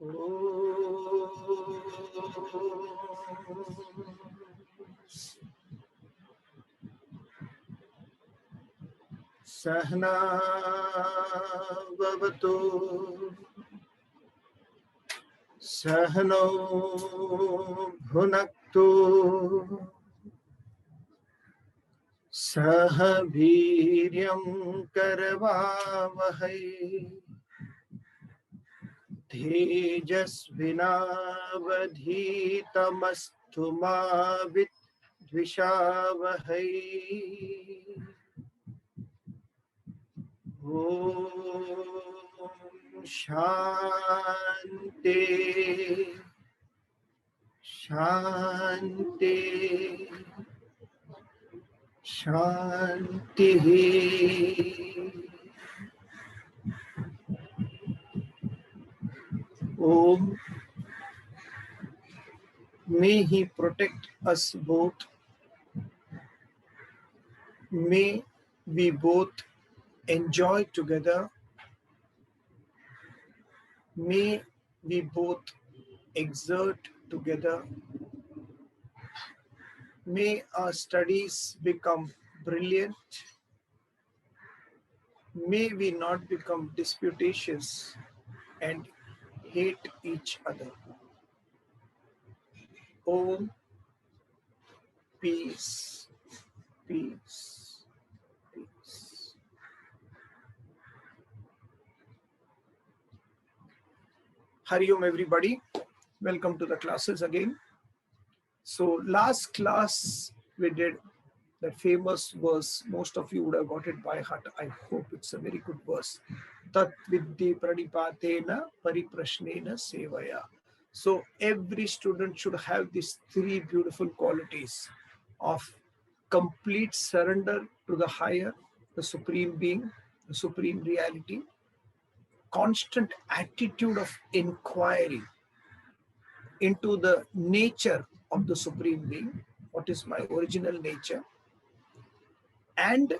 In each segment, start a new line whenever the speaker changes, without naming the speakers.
सहना भवतु सहनौ भुनक्तु सह वीर्यं करवावहै तेजस्विनावधीतमस्तु मा विद्विषावहै। ओम शांति शांति शांति। Om, may He protect us both. May we both enjoy together. May we both exert together. May our studies become brilliant. May we not become disputatious and hate each other. Om, peace, peace, peace. Hari Om, everybody. Welcome to the classes again. So last class we did that famous verse. Most of you would have got it by heart. I hope it's a very good verse. Tat viddhi pranipatena pariprashnena sevaya. So every student should have these three beautiful qualities of complete surrender to the higher, the supreme being, the supreme reality, constant attitude of inquiry into the nature of the supreme being, what is my original nature, and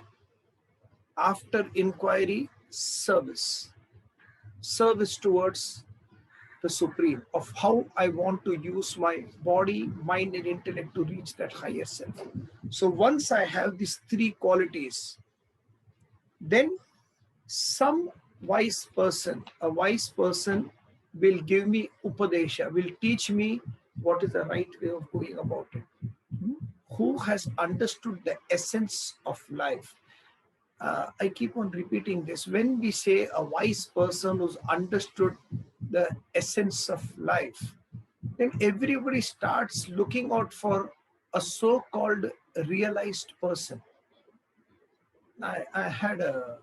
after inquiry, service towards the supreme, of how I want to use my body, mind and intellect to reach that higher self. So once I have these three qualities, then some wise person, a wise person will give me upadesha, will teach me what is the right way of going about it. Who has understood the essence of life. I keep on repeating this. When we say a wise person who's understood the essence of life, then everybody starts looking out for a so-called realized person. I had a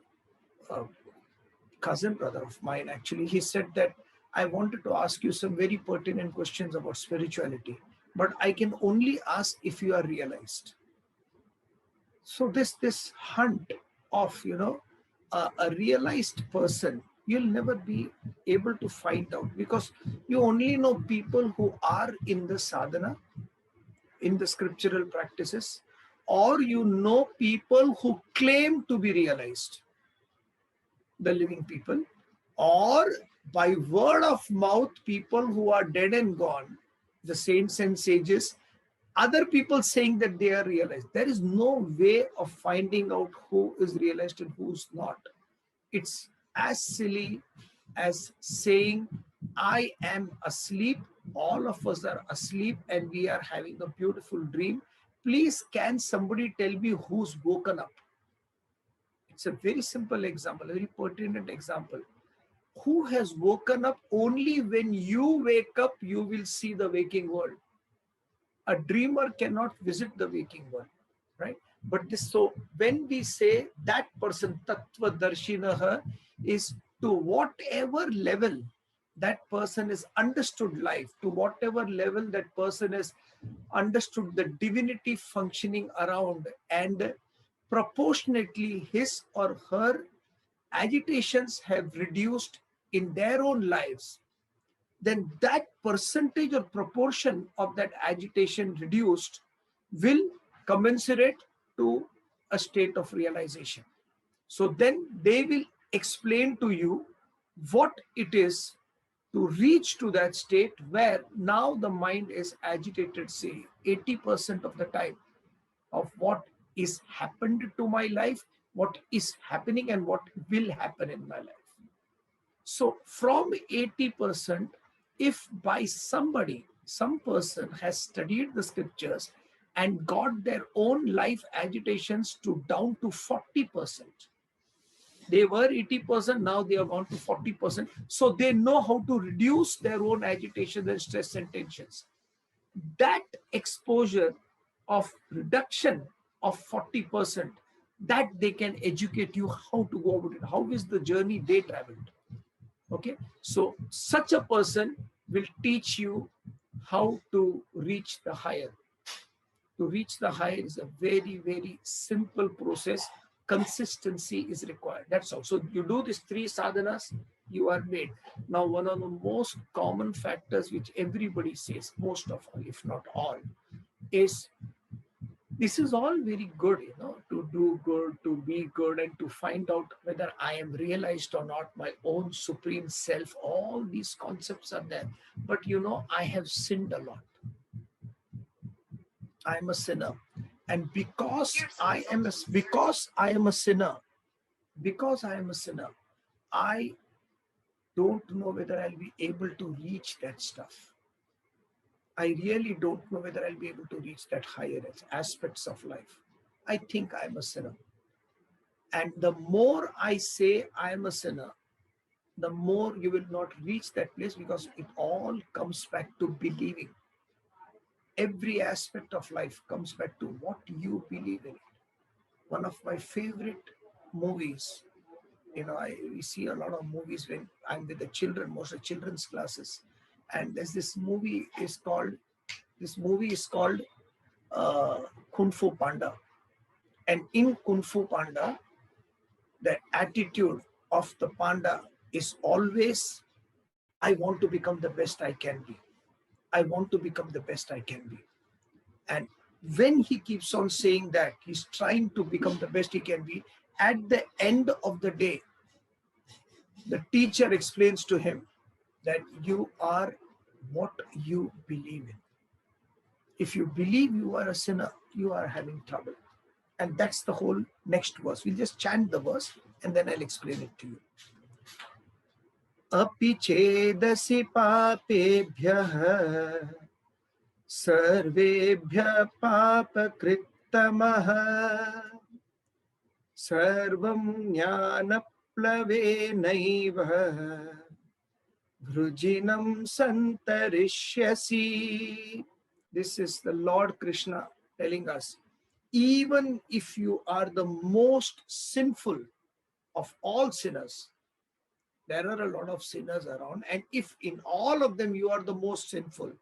cousin brother of mine, actually. He said that I wanted to ask you some very pertinent questions about spirituality, but I can only ask if you are realized. So this hunt of, a realized person, you'll never be able to find out, because you only know people who are in the sadhana, in the scriptural practices, or you know people who claim to be realized, the living people, or by word of mouth, people who are dead and gone, the saints and sages, other people saying that they are realized. There is no way of finding out who is realized and who's not. It's as silly as saying, I am asleep, all of us are asleep and we are having a beautiful dream. Please, can somebody tell me who's woken up? It's a very simple example, a very pertinent example. Who has woken up? Only when you wake up, you will see the waking world. A dreamer cannot visit the waking world, right? But this, so when we say that person, Tattva Darshinaha, is to whatever level that person has understood life, to whatever level that person has understood the divinity functioning around, and proportionately his or her agitations have reduced in their own lives, then that percentage or proportion of that agitation reduced will commensurate to a state of realization. So then they will explain to you what it is to reach to that state where now the mind is agitated, say 80% of the time, of what is happened to my life, what is happening, and what will happen in my life. So from 80%, if by somebody, some person has studied the scriptures and got their own life agitations to down to 40%, they were 80%, now they have gone to 40%. So they know how to reduce their own agitation and stress and tensions. That exposure of reduction of 40%, that they can educate you how to go about it. How is the journey they traveled? Okay, so such a person will teach you how to reach the higher. To reach the higher is a very, very simple process. Consistency is required. That's all. So you do these three sadhanas, you are made. Now, one of the most common factors which everybody says, most of all, if not all, is this is all very good, to do good, to be good, and to find out whether I am realized or not, my own supreme self. All these concepts are there. But I have sinned a lot. I am a sinner. And because I am a sinner, I don't know whether I'll be able to reach that stuff. I really don't know whether I'll be able to reach that higher aspects of life. I think I'm a sinner. And the more I say I am a sinner, the more you will not reach that place, because it all comes back to believing. Every aspect of life comes back to what you believe in. One of my favorite movies, we see a lot of movies when I'm with the children, most of children's classes. And there's this movie is called Kung Fu Panda. And in Kung Fu Panda, the attitude of the panda is always, I want to become the best I can be. I want to become the best I can be. And when he keeps on saying that, he's trying to become the best he can be, at the end of the day, the teacher explains to him that you are what you believe in. If you believe you are a sinner, you are having trouble. And that's the whole next verse. We'll just chant the verse and then I'll explain it to you. Api chedasi papebhyah sarvebhyah papakrittamah sarvam jnanaplavenaiva vrujinam santarishyasi. This is the Lord Krishna telling us, even if you are the most sinful of all sinners, there are a lot of sinners around, and if in all of them you are the most sinful,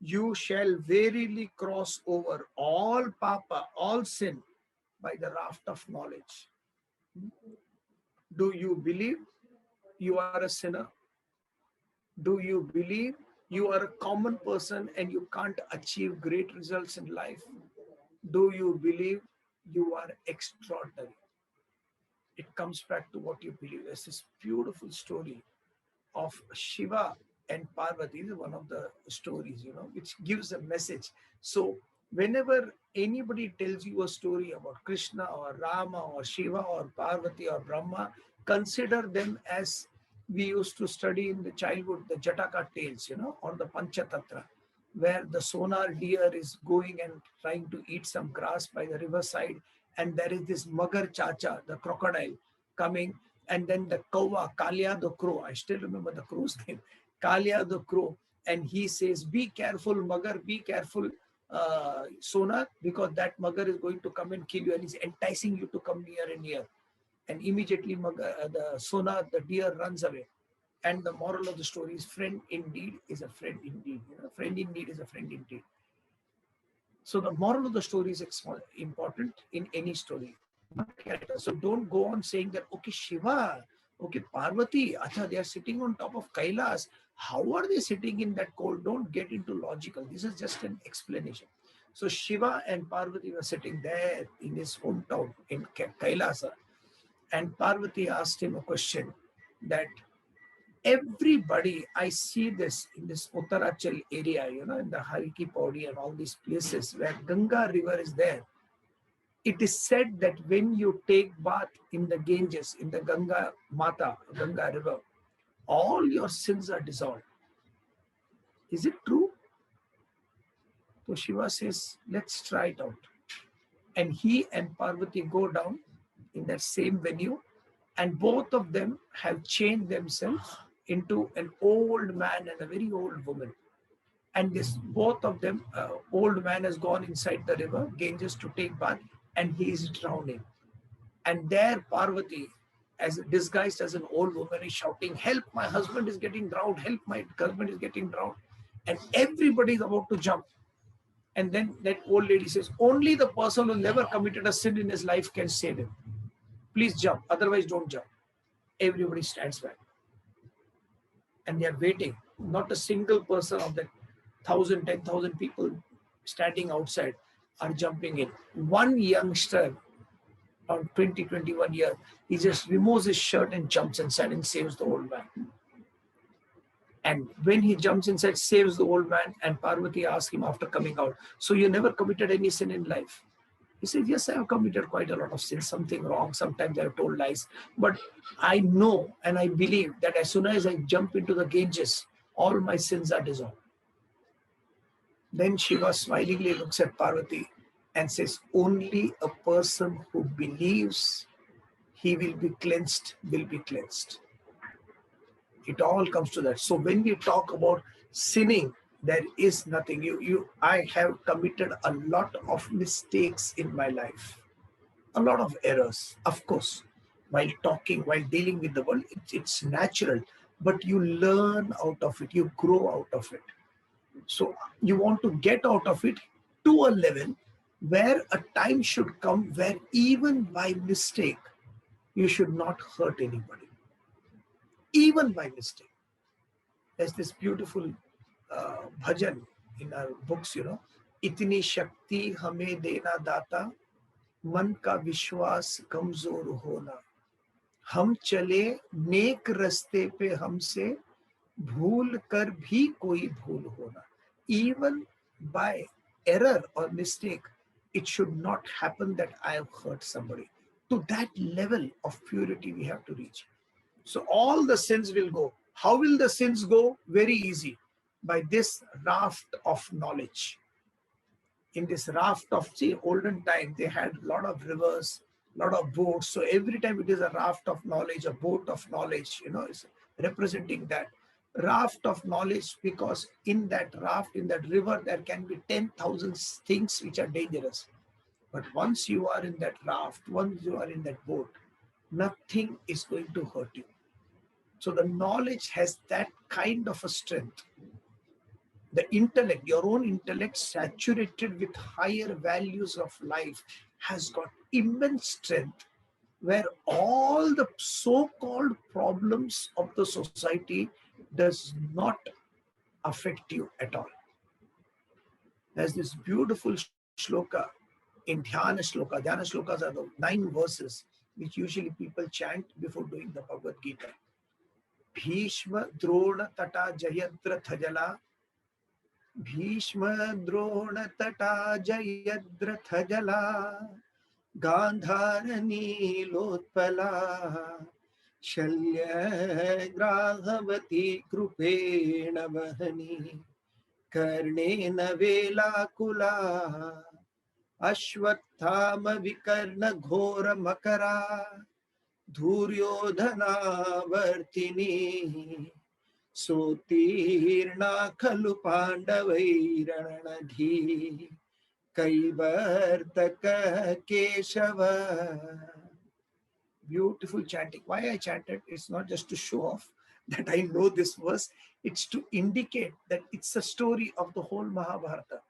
you shall verily cross over all papa, all sin, by the raft of knowledge. Do you believe you are a sinner? Do you believe you are a common person and you can't achieve great results in life? Do you believe you are extraordinary? It comes back to what you believe. There's this beautiful story of Shiva and Parvati. This is one of the stories, which gives a message. So whenever anybody tells you a story about Krishna or Rama or Shiva or Parvati or Brahma, consider them as we used to study in the childhood, the Jataka tales, or the Panchatatra, where the sonar deer is going and trying to eat some grass by the riverside. And there is this Magar Chacha, the crocodile, coming. And then the Kawa, Kalia the crow, I still remember the crow's name, Kalia the crow. And he says, be careful, Magar, be careful, Sonar, because that Magar is going to come and kill you. And he's enticing you to come near and near. And immediately the Sonar, the deer, runs away. And the moral of the story is, friend indeed is a friend indeed. Friend indeed is a friend indeed. So the moral of the story is important in any story. So don't go on saying that, okay, Shiva, okay, Parvati, acha, they are sitting on top of Kailas. How are they sitting in that cold? Don't get into logical. This is just an explanation. So Shiva and Parvati were sitting there in his hometown in Kailasa. And Parvati asked him a question that, Everybody, I see this in this Uttarachal area, in the Hariki Paudi and all these places where Ganga river is there. It is said that when you take bath in the Ganges, in the Ganga Mata, Ganga river, all your sins are dissolved. Is it true? So Shiva says, let's try it out. And he and Parvati go down in that same venue, and both of them have changed themselves into an old man and a very old woman. And this both of them, old man has gone inside the river Ganges to take bath, and he is drowning. And there Parvati, as disguised as an old woman, is shouting, help, my husband is getting drowned, help, my husband is getting drowned. And everybody is about to jump. And then that old lady says, only the person who never committed a sin in his life can save him. Please jump, otherwise don't jump. Everybody stands back. And they are waiting. Not a single person of that 1,000, 10,000 people standing outside are jumping in. One youngster, around 20, 21 years, he just removes his shirt and jumps inside and saves the old man. And when he jumps inside, saves the old man, and Parvati asks him after coming out, so you never committed any sin in life? He said, yes, I have committed quite a lot of sins, something wrong. Sometimes I have told lies. But I know and I believe that as soon as I jump into the Ganges, all my sins are dissolved. Then Shiva smilingly looks at Parvati and says, only a person who believes he will be cleansed will be cleansed. It all comes to that. So when we talk about sinning, there is nothing. I have committed a lot of mistakes in my life, a lot of errors, of course. While talking, while dealing with the world, it's natural, but you learn out of it, you grow out of it. So you want to get out of it to a level where a time should come where even by mistake, you should not hurt anybody. Even by mistake. There's this beautiful bhajan in our books, Itni Shakti Hame Dena Data, Man ka Vishwas Kamzor Hona. हम चले नेक रस्ते पे हमसे भूल कर भी कोई भूल होना. Even by error or mistake, it should not happen that I have hurt somebody. To that level of purity we have to reach. So all the sins will go. How will the sins go? Very easy. By this raft of knowledge. In this raft of, olden time, they had a lot of rivers, a lot of boats. So every time it is a raft of knowledge, a boat of knowledge, is representing that. Raft of knowledge, because in that raft, in that river, there can be 10,000 things which are dangerous. But once you are in that raft, once you are in that boat, nothing is going to hurt you. So the knowledge has that kind of a strength. The intellect, your own intellect saturated with higher values of life, has got immense strength, where all the so-called problems of the society does not affect you at all. There's this beautiful shloka in Dhyana Shloka. Dhyana Shlokas are the 9 verses which usually people chant before doing the Bhagavad Gita. Bhishma Drona Tata Jayadra Thajala. Bhishma Drona Tata Jayadra Thajala. Gandharani Lotpala. Shalya Grahavati Krupena Vahani. Karnena Velakula. Ashwathama Vikarna Ghora Makara. Dhuryodhana Vartini. Sotirna Khalu Pandavairanadhi. Kaivartaka Keshava. Beautiful chanting. Why I chanted? It's not just to show off that I know this verse. It's to indicate that it's a story of the whole Mahabharata.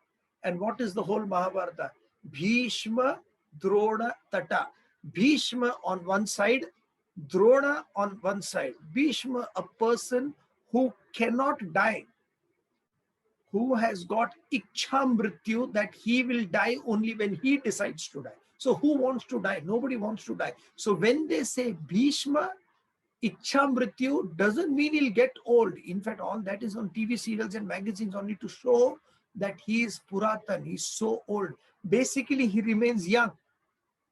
And what is the whole Mahabharata? Bhishma, Drona, Tata. Bhishma on one side, Drona on one side. Bhishma, a person who cannot die, who has got Ichha Mrityu, that he will die only when he decides to die. So who wants to die? Nobody wants to die. So when they say Bhishma, Ichha Mrityu doesn't mean he'll get old. In fact, all that is on TV serials and magazines only to show that he is Puratan, he's so old. Basically, he remains young.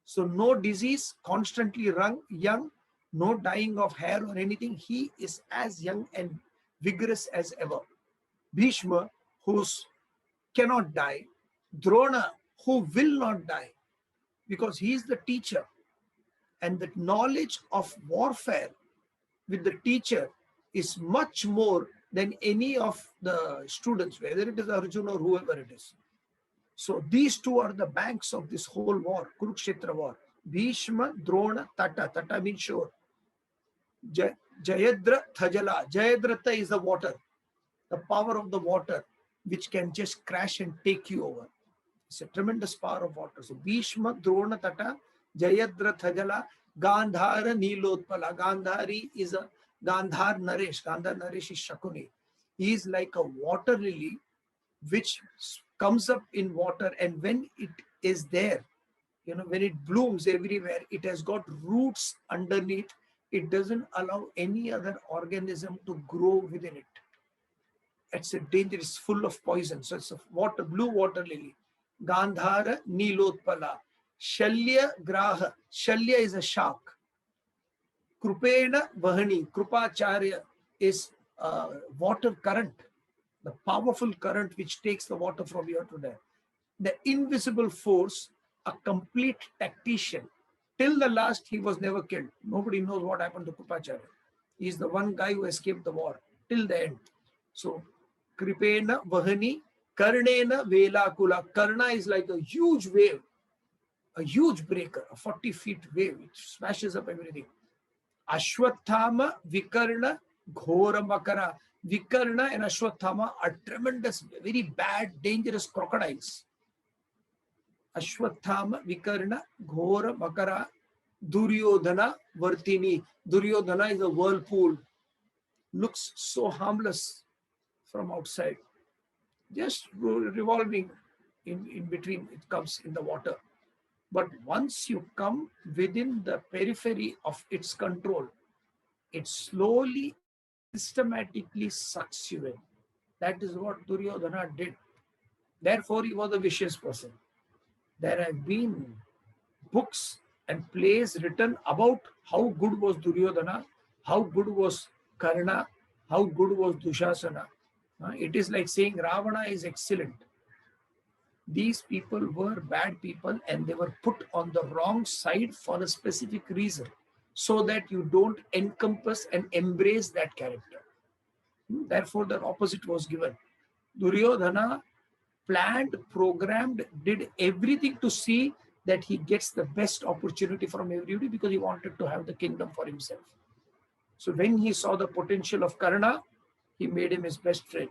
So no disease, constantly young, no dying of hair or anything. He is as young and vigorous as ever. Bhishma, who cannot die. Drona, who will not die, because he is the teacher. And the knowledge of warfare with the teacher is much more than any of the students, whether it is Arjuna or whoever it is. So these two are the banks of this whole war, Kurukshetra war. Bhishma, Drona, Tata. Tata means shore. Jayadra, Thajala. Jayadrata is the water, the power of the water, which can just crash and take you over. It's a tremendous power of water. So Bhishma, Drona, Tata, Jayadra, Thajala, Gandhara, Nilotpala. Gandhari is a Gandhar Naresh. Gandhar Naresh is Shakuni. He is like a water lily which comes up in water, and when it is there, when it blooms everywhere, it has got roots underneath. It doesn't allow any other organism to grow within it. It's a danger, it's full of poison. So it's a blue water lily. Gandhara Nilotpala. Shalya Graha. Shalya is a shark. Krupena Vahani. Krupacharya is water current, the powerful current which takes the water from here to there. The invisible force, a complete tactician. Till the last, he was never killed. Nobody knows what happened to Krupacharya. He is the one guy who escaped the war till the end. So, Kripena Vahani, Karnena Velakula. Karna is like a huge wave, a huge breaker, a 40 feet wave which smashes up everything. Ashwathama, Vikarna, Ghora Makara. Vikarna and Ashwathama are tremendous, very bad, dangerous crocodiles. Ashwathama, Vikarna, Ghora Makara, Duryodhana, Vartini. Duryodhana is a whirlpool. Looks so harmless from outside. Just revolving in between, it comes in the water. But once you come within the periphery of its control, it slowly, systematically sucks you in. That is what Duryodhana did. Therefore, he was a vicious person. There have been books and plays written about how good was Duryodhana, how good was Karna, how good was Dushasana. It is like saying Ravana is excellent. These people were bad people and they were put on the wrong side for a specific reason, so that you don't encompass and embrace that character. Therefore, the opposite was given. Duryodhana planned, programmed, did everything to see that he gets the best opportunity from everybody, because he wanted to have the kingdom for himself. So when he saw the potential of Karna, he made him his best friend.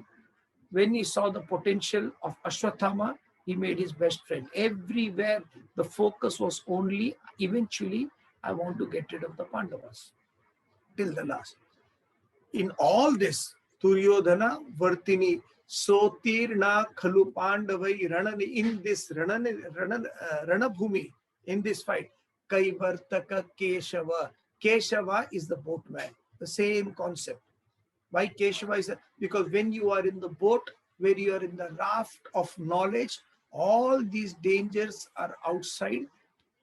When he saw the potential of Ashwathama, he made his best friend. Everywhere the focus was only, eventually, I want to get rid of the Pandavas. Till the last. In all this, Duryodhana, Vartini, Sotirna, Khalu Pandavai, Ranani, in this Ranabhumi, in this fight, Kaivartaka Keshava. Keshava is the boatman. The same concept. Why Keshava is because when you are in the boat, where you are in the raft of knowledge, all these dangers are outside.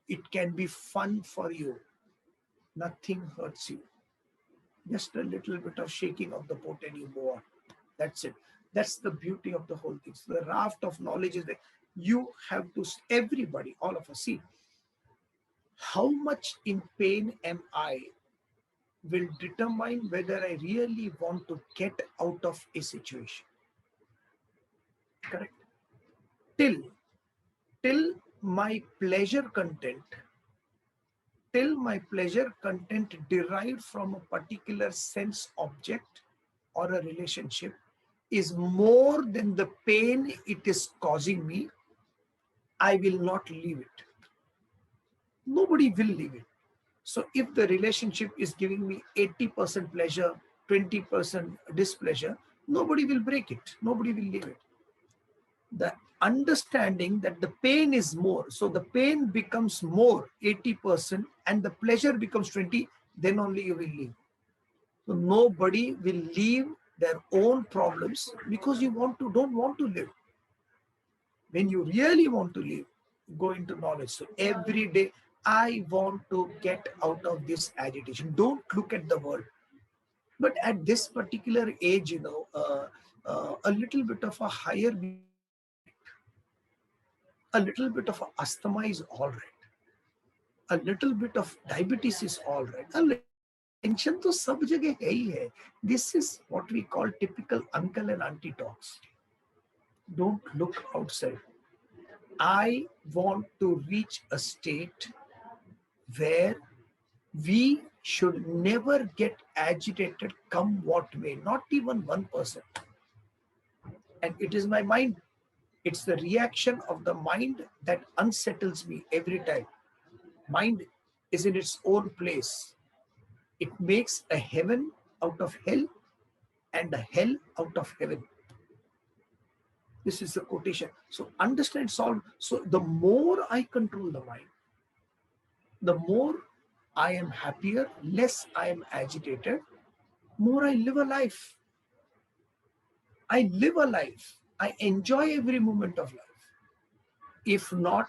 It can be fun for you. Nothing hurts you. Just a little bit of shaking of the boat and you go on. That's it. That's the beauty of the whole thing. So the raft of knowledge is there. You have to, everybody, all of us, see how much in pain am I will determine whether I really want to get out of a situation. Correct? Till my pleasure content derived from a particular sense object or a relationship is more than the pain it is causing me, I will not leave it. Nobody will leave it. So if the relationship is giving me 80% pleasure, 20% displeasure, nobody will break it. Nobody will leave it. The understanding that the pain is more, so the pain becomes more, 80%, and the pleasure becomes 20, then only you will leave. So nobody will leave their own problems because you don't want to live. When you really want to live, go into knowledge. So every day, I want to get out of this agitation. Don't look at the world. But at this particular age, a little bit of a higher BP is all right. A little bit of asthma is all right. A little bit of diabetes is all right. A little bit of tension to sab jagah hai hi hai. This is what we call typical uncle and auntie talks. Don't look outside. I want to reach a state where we should never get agitated come what may, not even 1%. And it is my mind. It's the reaction of the mind that unsettles me every time. Mind is in its own place. It makes a heaven out of hell and a hell out of heaven. This is the quotation. So understand, solve. So the more I control the mind, the more I am happier, less I am agitated, more I live a life. I live a life. I enjoy every moment of life. If not,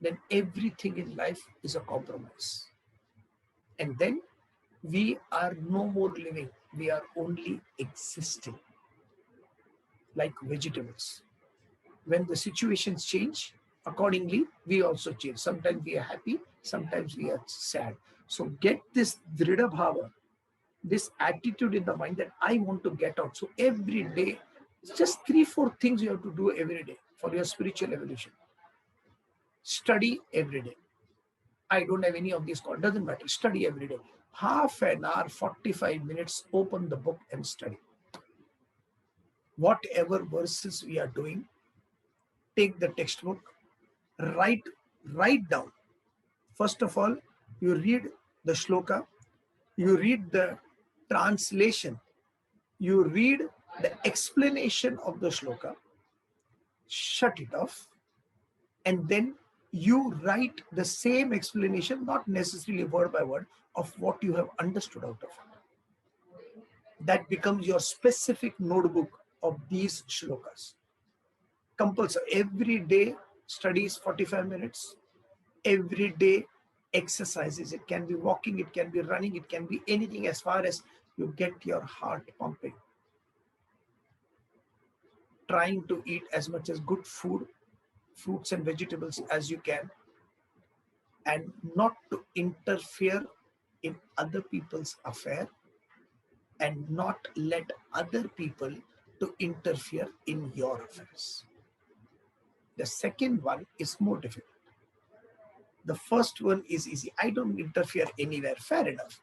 then everything in life is a compromise. And then we are no more living, we are only existing like vegetables. When the situations change, accordingly, we also change. Sometimes we are happy, sometimes we are sad. So get this Dhrida Bhava, this attitude in the mind that I want to get out. So every day, it's just 3-4 things you have to do every day for your spiritual evolution. Study every day. I don't have any of these calls, doesn't matter. Study every day. Half an hour, 45 minutes, open the book and study. Whatever verses we are doing, take the textbook, write down. First of all, you read the shloka, you read the translation, you read the explanation of the shloka, shut it off, and then you write the same explanation, not necessarily word by word, of what you have understood out of it. That becomes your specific notebook of these shlokas. Compulsory. Every day studies 45 minutes. Every day exercises. It can be walking, it can be running, it can be anything as far as you get your heart pumping. Trying to eat as much as good food, fruits and vegetables as you can, and not to interfere in other people's affair, and not let other people to interfere in your affairs. The second one is more difficult. The first one is easy. I don't interfere anywhere, fair enough.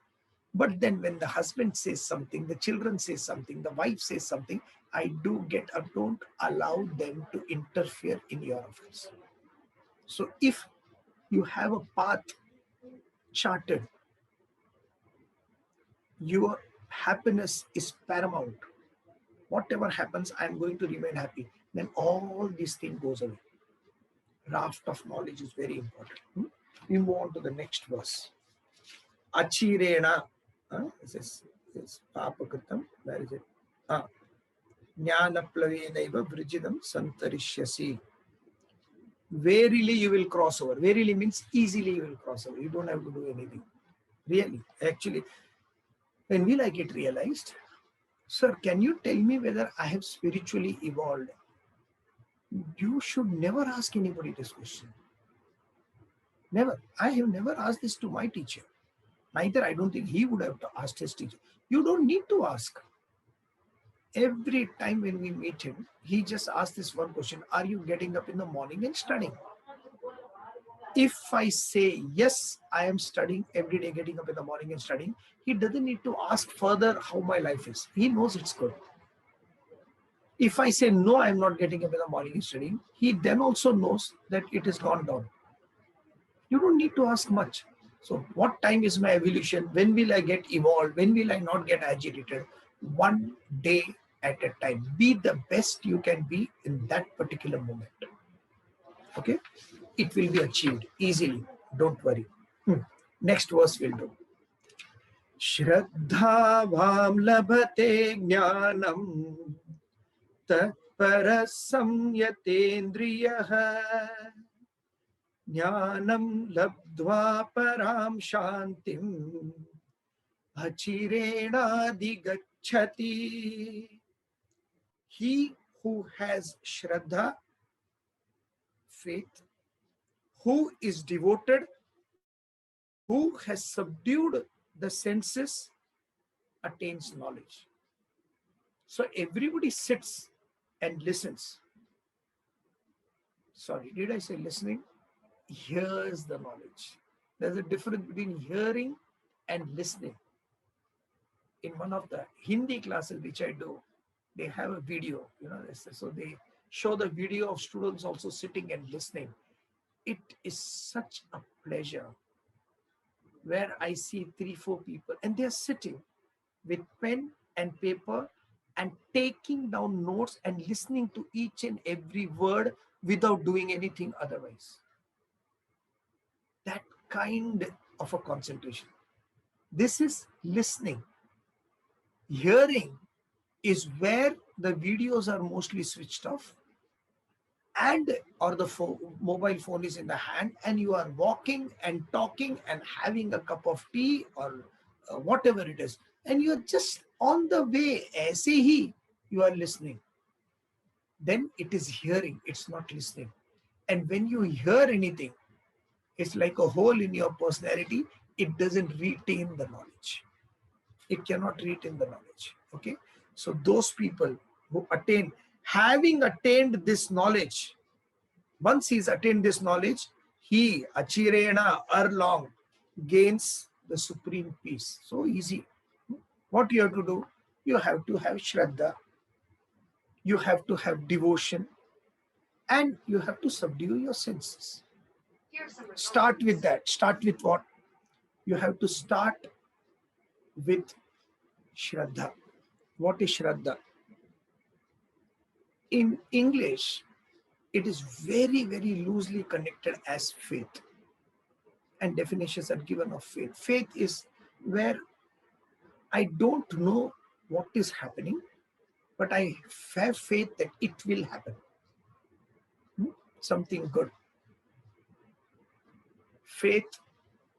But then when the husband says something, the children say something, the wife says something, I do get a don't allow them to interfere in your affairs. So if you have a path charted, your happiness is paramount. Whatever happens, I'm going to remain happy. Then all these things goes away. Raft of knowledge is very important. We move on to the next verse. Achirena. This is Papakritam. Where is it? Jnana plavenaiva vrijidam santarishyasi. Verily you will cross over. Verily means easily you will cross over. You don't have to do anything. Really. Actually, when will I get realized? Sir, can you tell me whether I have spiritually evolved? You should never ask anybody this question. Never. I have never asked this to my teacher. Neither I don't think he would have asked his teacher. You don't need to ask. Every time when we meet him, he just asks this one question: are you getting up in the morning and studying? If I say, yes, I am studying every day, getting up in the morning and studying, he doesn't need to ask further how my life is. He knows it's good. If I say, no, I'm not getting up in the morning and studying, he then also knows that it has gone down. You don't need to ask much. So what time is my evolution? When will I get evolved? When will I not get agitated? One day at a time. Be the best you can be in that particular moment. Okay? It will be achieved easily. Don't worry. Next verse will do. Shraddhavam labhate jnanam tatpara samyatendriyaha jnanam labdhva param shantim achirena digacchati. He who has Shraddha, faith, who is devoted, who has subdued the senses, attains knowledge. So everybody sits and listens. Sorry, did I say listening? Hears the knowledge. There's a difference between hearing and listening. In one of the Hindi classes which I do, they have a video, so they show the video of students also sitting and listening. It is such a pleasure where I see 3-4 people and they're sitting with pen and paper and taking down notes and listening to each and every word without doing anything otherwise. That kind of a concentration. This is listening. Hearing is where the videos are mostly switched off and or the mobile phone is in the hand and you are walking and talking and having a cup of tea or whatever it is, and you're just on the way, aise hi, you are listening. Then it is hearing, it's not listening. And when you hear anything, it's like a hole in your personality. It doesn't retain the knowledge. It cannot retain the knowledge. Okay. So those people who attain, having attained this knowledge, once he's attained this knowledge, he, achirena, erlong, gains the supreme peace. So easy. What you have to do? You have to have Shraddha, you have to have devotion, and you have to subdue your senses. Start with that. Start with what? You have to start with Shraddha. What is Shraddha? In English, it is very, very loosely connected as faith. And definitions are given of faith. Faith is where I don't know what is happening, but I have faith that it will happen. Something good. Faith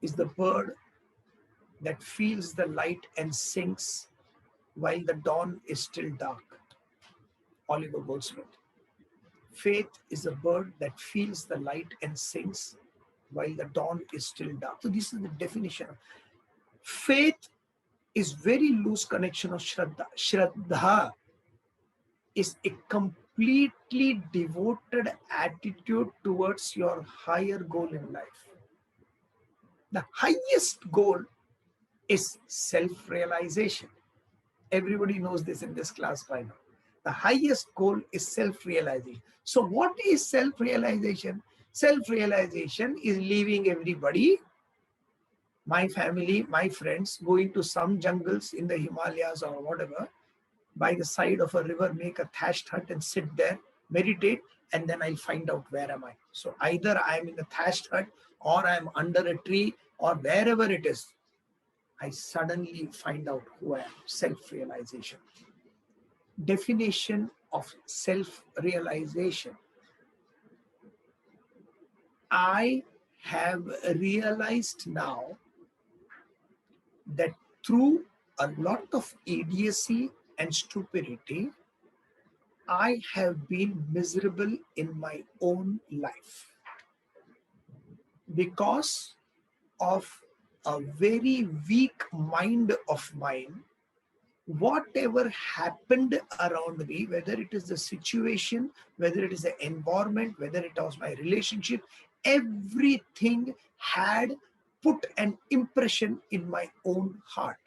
is the bird that feels the light and sings while the dawn is still dark. Oliver Goldsmith. Faith is a bird that feels the light and sings while the dawn is still dark. So this is the definition. Faith is very loose connection of Shraddha. Shraddha is a completely devoted attitude towards your higher goal in life. The highest goal is self-realization. Everybody knows this in this class by now. The highest goal is self-realization. So what is self-realization? Self-realization is leaving everybody, my family, my friends, going to some jungles in the Himalayas or whatever, by the side of a river, make a thatched hut and sit there, meditate, and then I'll find out where am I. So either I'm in the thatched hut or I'm under a tree or wherever it is, I suddenly find out who I am. Self-realization. Definition of self-realization. I have realized now that through a lot of idiocy and stupidity, I have been miserable in my own life because of a very weak mind of mine. Whatever happened around me, whether it is the situation, whether it is the environment, whether it was my relationship, everything had put an impression in my own heart.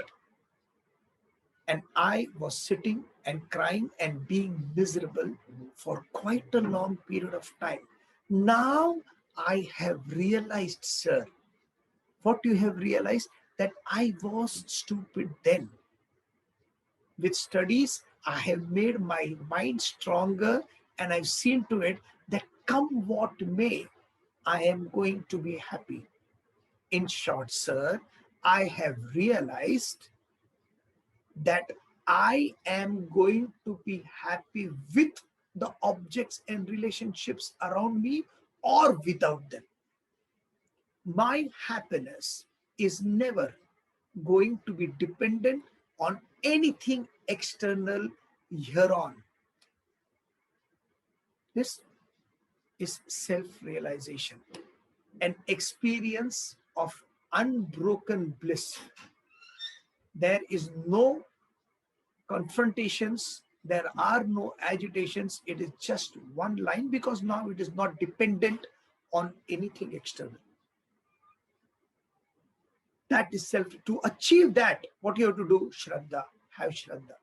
And I was sitting and crying and being miserable for quite a long period of time. Now I have realized, sir, what you have realized, that I was stupid then. With studies, I have made my mind stronger and I've seen to it that come what may, I am going to be happy. In short, sir, I have realized that I am going to be happy with the objects and relationships around me or without them. My happiness is never going to be dependent on anything external hereon. This is self-realization, an experience of unbroken bliss. There is no confrontations, there are no agitations. It is just one line, because now it is not dependent on anything external. That is self. To achieve that, what you have to do? Shraddha. Have Shraddha.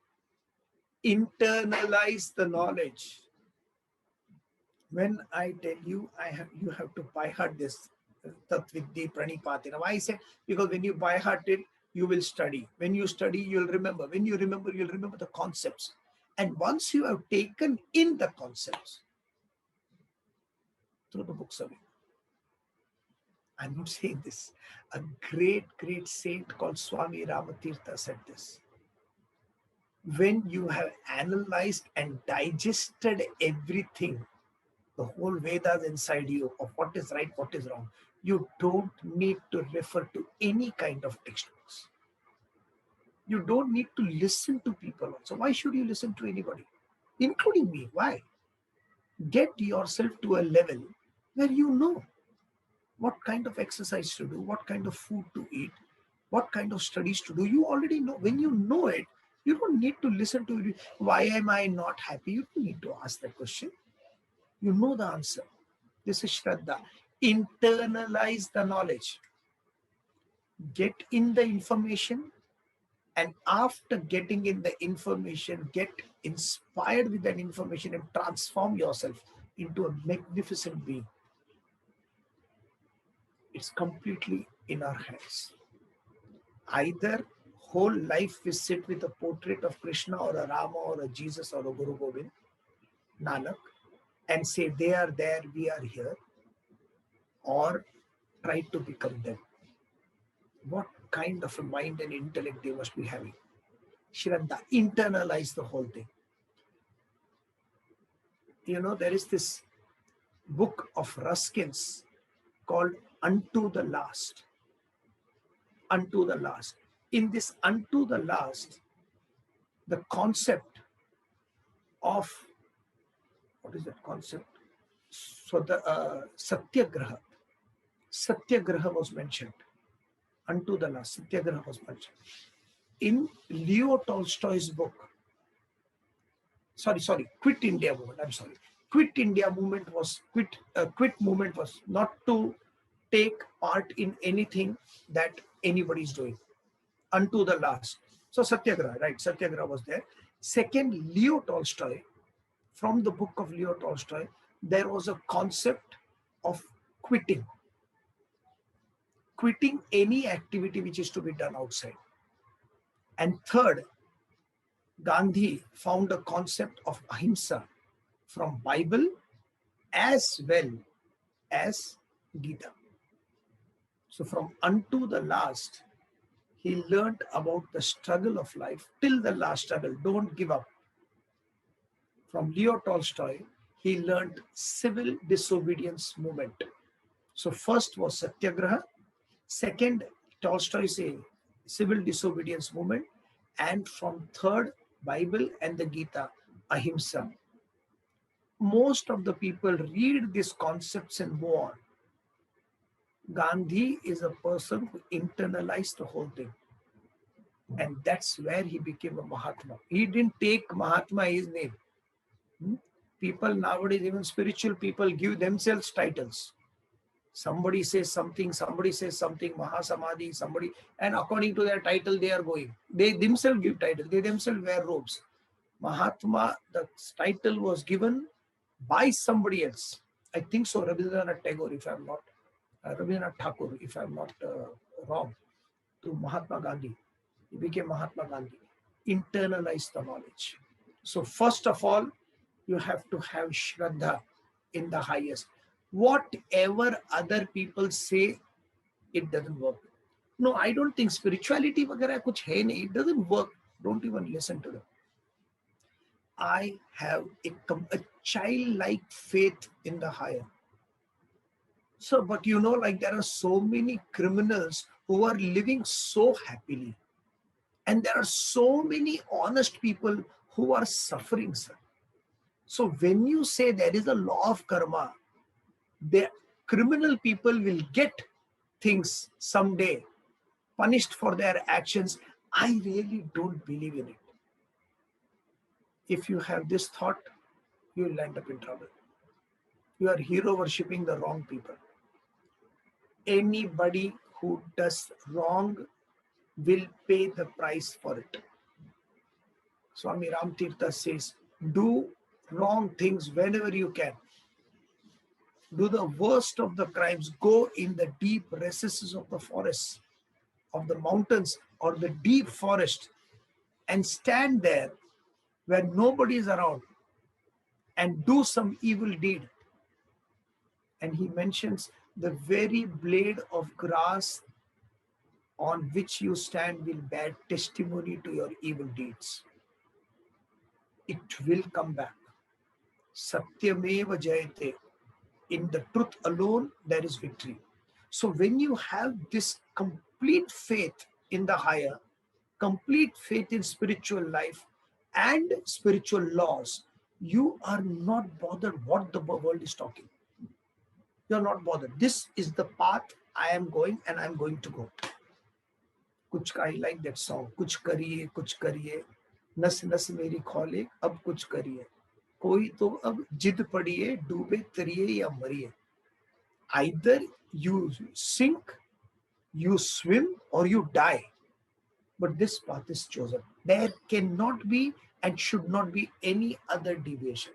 Internalize the knowledge. When I tell you, you have to by heart this Tatvidhi Pranipatina. Why I say? Because when you by heart it, you will study. When you study, you'll remember. When you remember, you'll remember the concepts. And once you have taken in the concepts, throw the books away. I'm not saying this. A great, great saint called Swami Ramatirtha said this. When you have analyzed and digested everything, the whole Vedas inside you, of what is right, what is wrong, you don't need to refer to any kind of textbooks. You don't need to listen to people also. Why should you listen to anybody, including me? Why? Get yourself to a level where you know what kind of exercise to do, what kind of food to eat, what kind of studies to do. You already know. When you know it, you don't need to listen to it. Why am I not happy? You don't need to ask that question. You know the answer. This is Shraddha. Internalize the knowledge. Get in the information, and after getting in the information, get inspired with that information and transform yourself into a magnificent being. It's completely in our hands. Either whole life we sit with a portrait of Krishna or a Rama or a Jesus or a Guru Gobind, Nanak, and say they are there, we are here, or try to become them. What kind of a mind and intellect they must be having. Shraddha, internalize the whole thing. You know, there is this book of Ruskin's called Unto the Last. Unto the Last. In this Unto the Last, the concept of, what is that concept? So the Satyagraha. Satyagraha was mentioned. Unto the Last, Satyagraha was mentioned. In Leo Tolstoy's book, Quit India movement, I'm sorry. Quit India movement was, quit movement was not to take part in anything that anybody is doing. Unto the last. So Satyagraha, right? Satyagraha was there. Second, Leo Tolstoy, from the book of Leo Tolstoy, there was a concept of quitting. Quitting any activity which is to be done outside. And third, Gandhi found a concept of ahimsa from Bible as well as Gita. So from Unto the Last, he learned about the struggle of life till the last struggle. Don't give up. From Leo Tolstoy, he learned civil disobedience movement. So first was Satyagraha. Second, Tolstoy say civil disobedience movement. And from third, Bible and the Gita, ahimsa. Most of the people read these concepts and move on. Gandhi is a person who internalized the whole thing. And that's where he became a Mahatma. He didn't take Mahatma his name. People nowadays, even spiritual people, give themselves titles. Somebody says something, Mahasamadhi, somebody, and according to their title, they are going. They themselves give titles. They themselves wear robes. Mahatma, the title was given by somebody else. I think so, Rabindranath Tagore, if I'm not, Rabindranath Thakur, if I'm not wrong, to Mahatma Gandhi. He became Mahatma Gandhi. Internalize the knowledge. So first of all, you have to have Shraddha in the highest. Whatever other people say, it doesn't work. No, I don't think spirituality वगैरह कुछ है नहीं. It doesn't work. Don't even listen to them. I have a childlike faith in the higher. So, but like there are so many criminals who are living so happily. And there are so many honest people who are suffering, sir. So when you say there is a law of karma, the criminal people will get things someday punished for their actions. I really don't believe in it. If you have this thought, you will end up in trouble. You are hero worshipping the wrong people. Anybody who does wrong will pay the price for it. Swami Ramtirtha says, do wrong things whenever you can. Do the worst of the crimes. Go in the deep recesses of the forests, of the mountains, or the deep forest, and stand there where nobody is around and do some evil deed. And he mentions the very blade of grass on which you stand will bear testimony to your evil deeds. It will come back. Satyameva jayate. In the truth alone, there is victory. So when you have this complete faith in the higher, complete faith in spiritual life and spiritual laws, you are not bothered what the world is talking. You're not bothered. This is the path I am going and I'm going to go. Kuch I like that song. Kuch kariye, nas nas meri khole, ab kuch kariye. कोई तो अब जिद पड़िए, डूबे तरिए या मरिए. Either you sink, you swim, or you die. But this path is chosen. There cannot be and should not be any other deviation,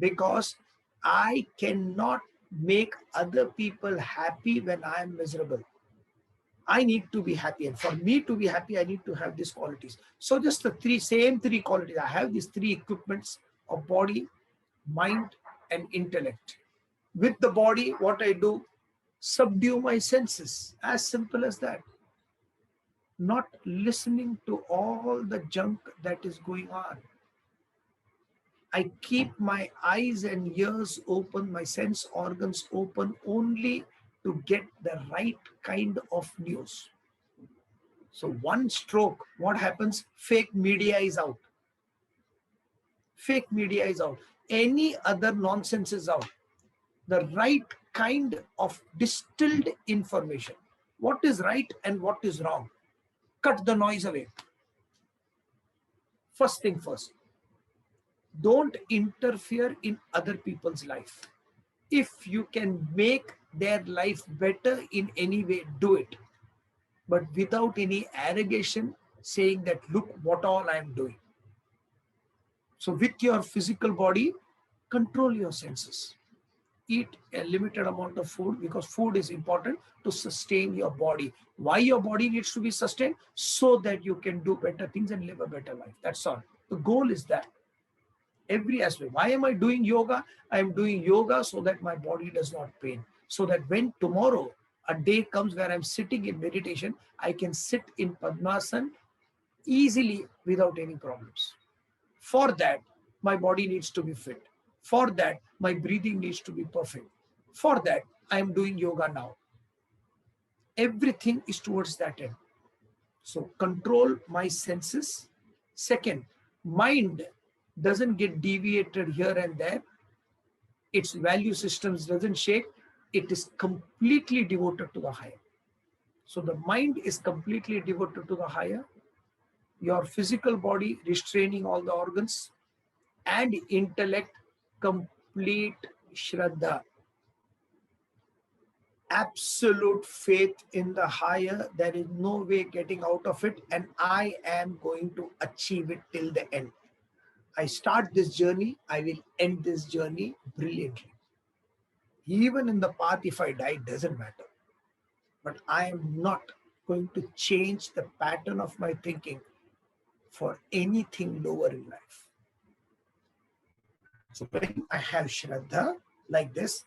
because I cannot make other people happy when I am miserable. I need to be happy, and for me to be happy, I need to have these qualities. So just the same three qualities. I have these three equipments of body, mind, and intellect. With the body, what I do, subdue my senses. As simple as that. Not listening to all the junk that is going on. I keep my eyes and ears open, my sense organs open only to get the right kind of news. So one stroke, what happens? Fake media is out. Fake media is out. Any other nonsense is out. The right kind of distilled information. What is right and what is wrong? Cut the noise away. First thing first. Don't interfere in other people's life. If you can make their life better in any way, do it. But without any arrogation, saying that, look what all I am doing. So with your physical body, control your senses. Eat a limited amount of food, because food is important to sustain your body. Why your body needs to be sustained? So that you can do better things and live a better life. That's all. The goal is that. Every aspect. Why am I doing yoga? I am doing yoga so that my body does not pain. So that when tomorrow a day comes where I'm sitting in meditation, I can sit in Padmasana easily without any problems. For that, my body needs to be fit. For that, my breathing needs to be perfect. For that, I am doing yoga now. Everything is towards that end. So control my senses. Second, mind doesn't get deviated here and there. Its value systems doesn't shake. It is completely devoted to the higher. So the mind is completely devoted to the higher. Your physical body restraining all the organs, and intellect, complete Shraddha. Absolute faith in the higher. There is no way getting out of it, and I am going to achieve it till the end. I start this journey, I will end this journey brilliantly. Even in the path, if I die, it doesn't matter. But I am not going to change the pattern of my thinking for anything lower in life. So when I have Shraddha like this,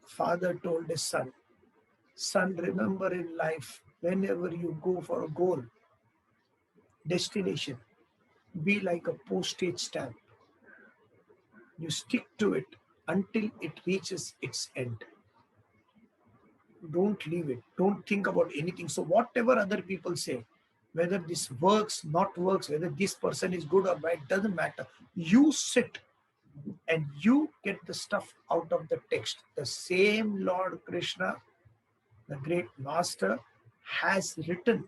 father told his son, son, remember in life, whenever you go for a goal, destination, be like a postage stamp. You stick to it until it reaches its end. Don't leave it. Don't think about anything. So whatever other people say, whether this works, not works, whether this person is good or bad, doesn't matter. You sit and you get the stuff out of the text. The same Lord Krishna, the great master, has written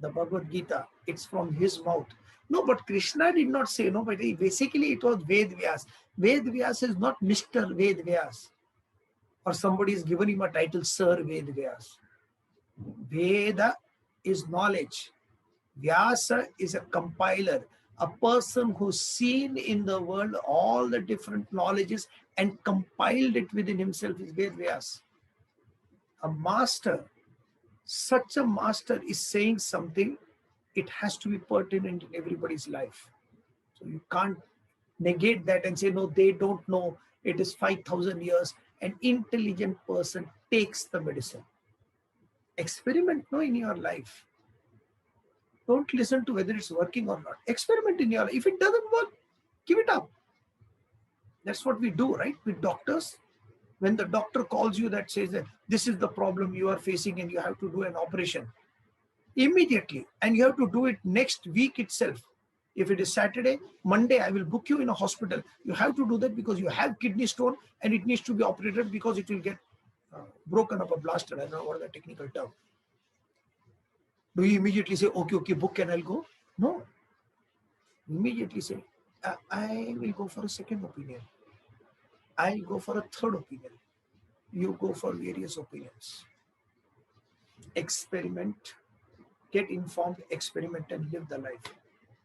the Bhagavad Gita. It's from his mouth. No, but Krishna did not say, no, but basically it was Ved Vyas. Ved Vyas is not Mr. Ved Vyas, or somebody has given him a title, Sir Ved Vyas. Veda is knowledge. Vyasa is a compiler, a person who's seen in the world all the different knowledges and compiled it within himself is Ved Vyas. A master, such a master is saying something, it has to be pertinent in everybody's life. So you can't negate that and say, no, they don't know. It is 5,000 years. An intelligent person takes the medicine. Experiment no in your life. Don't listen to whether it's working or not. Experiment in your life. If it doesn't work, give it up. That's what we do, right? With doctors. When the doctor calls you that says that this is the problem you are facing and you have to do an operation, immediately, and you have to do it next week itself. If it is Saturday, Monday, I will book you in a hospital. You have to do that because you have kidney stone and it needs to be operated because it will get broken up or blasted. I don't know what the technical term. Do you immediately say, okay, book and I'll go? No. Immediately say, I will go for a second opinion. I'll go for a third opinion. You go for various opinions. Experiment, get informed, experiment, and live the life.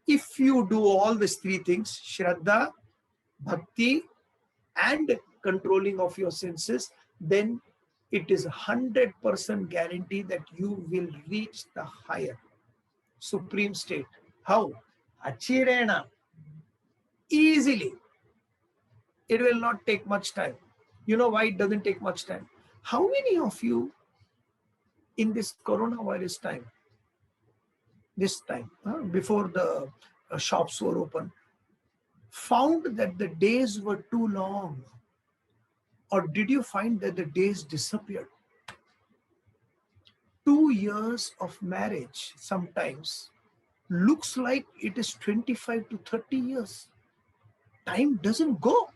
If you do all these three things, Shraddha, Bhakti, and controlling of your senses, then it is 100% guarantee that you will reach the higher supreme state. How? Achirena. Easily. It will not take much time. You know why it doesn't take much time? How many of you in this coronavirus time, before the shops were open, found that the days were too long? Or did you find that the days disappeared? 2 years of marriage sometimes looks like it is 25 to 30 years. Time doesn't go.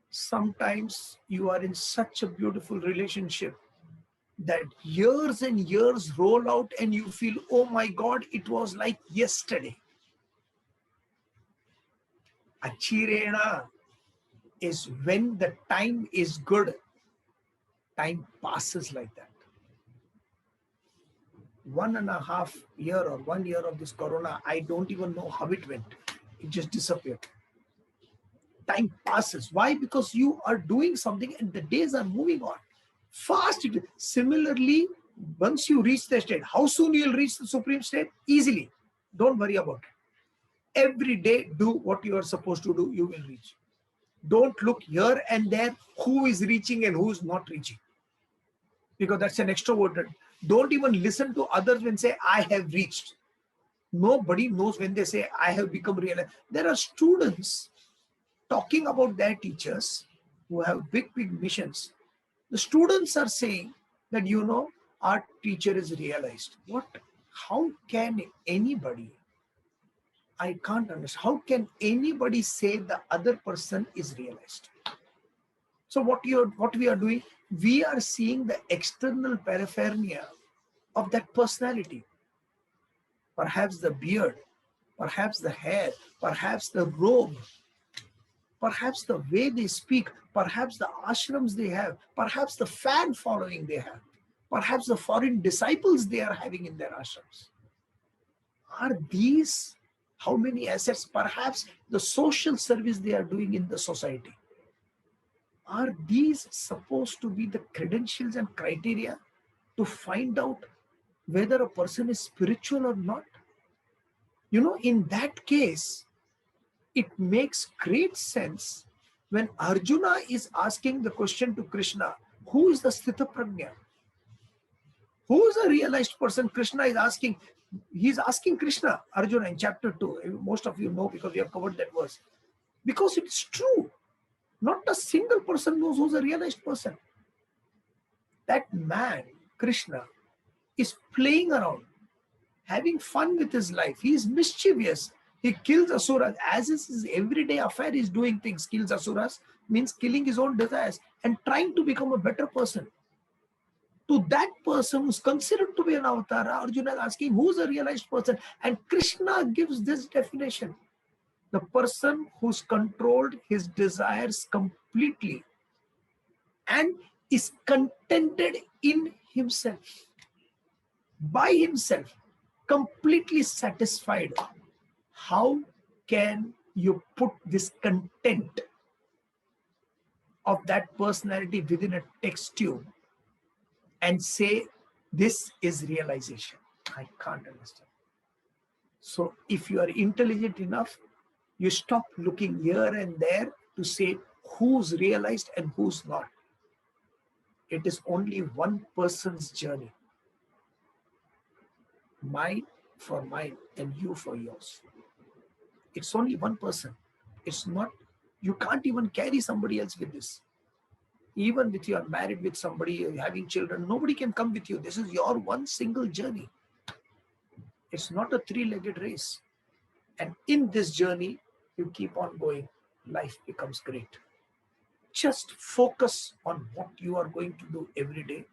Sometimes you are in such a beautiful relationship that years and years roll out and you feel, oh my God, it was like yesterday. Achirena is when the time is good. Time passes like that. 1.5 year or 1 year of this corona, I don't even know how it went. It just disappeared. Time passes. Why? Because you are doing something and the days are moving on. Fast. Similarly, once you reach the state, how soon you'll reach the supreme state? Easily. Don't worry about it. Every day, do what you are supposed to do, you will reach. Don't look here and there who is reaching and who is not reaching. Because that's an extroverted. Don't even listen to others when say, I have reached. Nobody knows when they say, I have become realized. There are students talking about their teachers who have big missions. The students are saying that, our teacher is realized. What? How can anybody? I can't understand. How can anybody say the other person is realized? So what we are doing, we are seeing the external paraphernalia of that personality. Perhaps the beard, perhaps the hair, perhaps the robe, perhaps the way they speak, perhaps the ashrams they have, perhaps the fan following they have, perhaps the foreign disciples they are having in their ashrams. Are these how many assets? Perhaps the social service they are doing in the society. Are these supposed to be the credentials and criteria to find out whether a person is spiritual or not? In that case, it makes great sense when Arjuna is asking the question to Krishna, who is the Sthita Prajna? Who is a realized person? Krishna is asking. He's asking Krishna, Arjuna in chapter 2. Most of you know because we have covered that verse. Because it's true. Not a single person knows who's a realized person. That man, Krishna, is playing around, having fun with his life. He is mischievous. He kills asuras. As is his everyday affair, he's doing things. Kills asuras means killing his own desires and trying to become a better person. To that person who's considered to be an avatar, Arjuna is asking, who's a realized person? And Krishna gives this definition. The person who's controlled his desires completely and is contented in himself, by himself, completely satisfied. How can you put this content of that personality within a text tube and say this is realization? I can't understand. So if you are intelligent enough, you stop looking here and there to say who's realized and who's not. It is only one person's journey. Mine for mine and you for yours. It's only one person. It's not, you can't even carry somebody else with this. Even if you are married with somebody, you're having children, nobody can come with you. This is your one single journey. It's not a three-legged race. And in this journey, you keep on going. Life becomes great. Just focus on what you are going to do every day.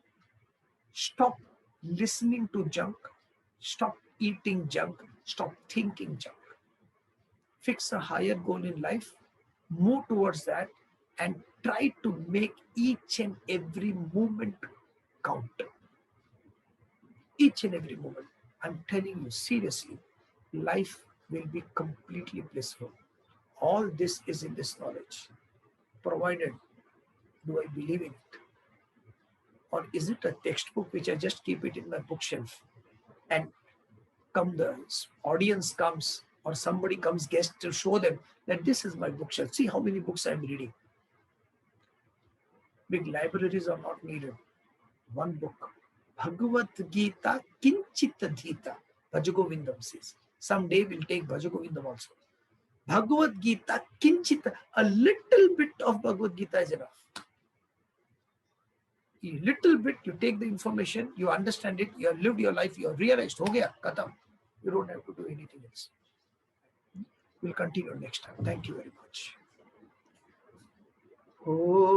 Stop listening to junk. Stop eating junk. Stop thinking junk. Fix a higher goal in life. Move towards that and try to make each and every moment count. Each and every moment. I'm telling you seriously, life will be completely blissful. All this is in this knowledge. Provided, do I believe in it? Or is it a textbook which I just keep it in my bookshelf and come the audience comes or somebody comes guest to show them that this is my bookshelf. See how many books I'm reading. Big libraries are not needed. One book. Bhagavad Gita Kinchita Dhita. Bhajagovindam says. Someday we'll take Bhajagovindam also. Bhagavad Gita Kinchita. A little bit of Bhagavad Gita is enough. A little bit, you take the information, you understand it, you have lived your life, you have realized, ho gaya, khatam. You don't have to do anything else. We'll continue next time. Thank you very much. Oh